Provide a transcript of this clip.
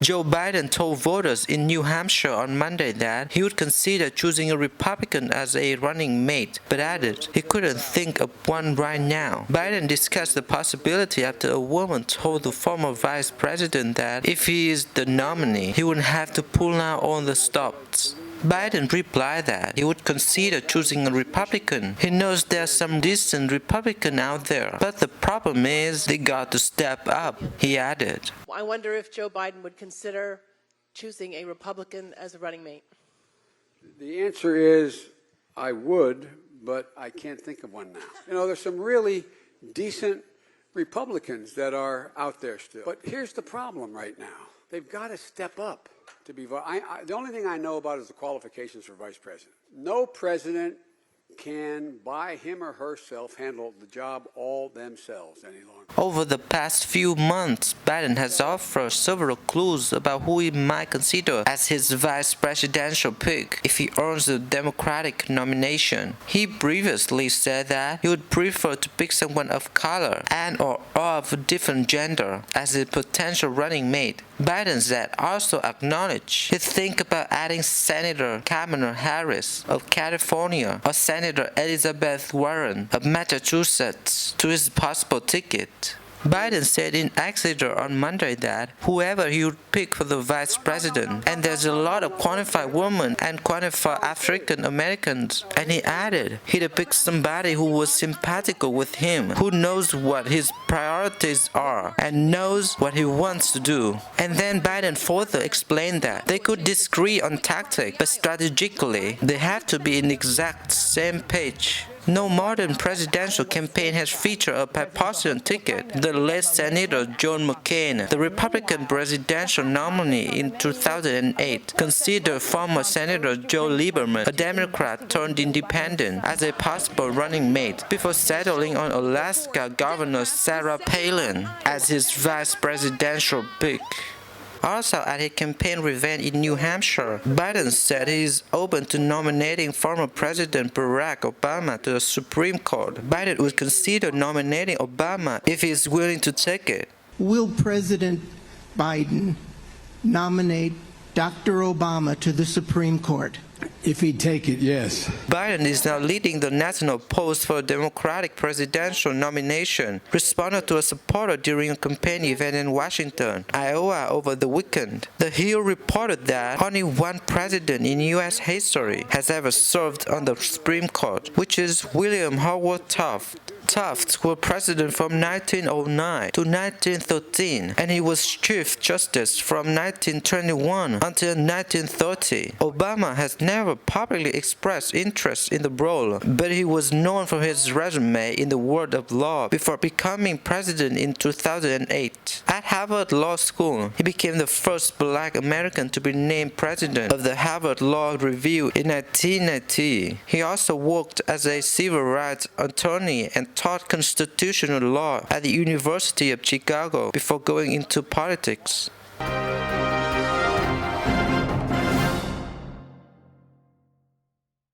Joe Biden told voters in New Hampshire on Monday that he would consider choosing a Republican as a running mate, but added he couldn't think of one right now. Biden discussed the possibility after a woman told the former vice president that if he is the nominee, he wouldn't have to pull out all the stops. Biden replied that he would consider choosing a Republican. He knows there are some decent Republicans out there, but the problem is they got to step up, he added. I wonder if Joe Biden would consider choosing a Republican as a running mate. The answer is I would, but I can't think of one now. There's some really decent Republicans that are out there still. But here's the problem right now. They've got to step up. The only thing I know about is the qualifications for vice president. No president can, by him or herself, handle the job all themselves any longer. Over the past few months, Biden has offered several clues about who he might consider as his vice presidential pick if he earns the Democratic nomination. He previously said that he would prefer to pick someone of color and/or of a different gender as a potential running mate. Biden said also acknowledged he'd think about adding Senator Kamala Harris of California or Senator Elizabeth Warren of Massachusetts to his possible ticket. Biden said in Exeter on Monday that whoever he would pick for the vice president, and there's a lot of qualified women and qualified African Americans, and he added he'd pick somebody who was simpatico with him, who knows what his priorities are and knows what he wants to do. And then Biden further explained that they could disagree on tactics, but strategically they have to be in the exact same page. No modern presidential campaign has featured a bipartisan ticket. The late Senator John McCain, the Republican presidential nominee in 2008, considered former Senator Joe Lieberman, a Democrat turned independent, as a possible running mate before settling on Alaska Governor Sarah Palin as his vice presidential pick. Also at his campaign event in New Hampshire, Biden said he is open to nominating former President Barack Obama to the Supreme Court. Biden would consider nominating Obama if he is willing to take it. Will President Biden nominate Dr. Obama to the Supreme Court? If he'd take it, yes. Biden is now leading the national polls for a Democratic presidential nomination, responded to a supporter during a campaign event in Washington, Iowa over the weekend. The Hill reported that only one president in U.S. history has ever served on the Supreme Court, which is William Howard Taft. Taft was president from 1909 to 1913, and he was Chief Justice from 1921 until 1930. Obama has never publicly expressed interest in the role, but he was known for his resume in the world of law before becoming president in 2008. At Harvard Law School, he became the first Black American to be named president of the Harvard Law Review in 1990. He also worked as a civil rights attorney and taught constitutional law at the University of Chicago before going into politics.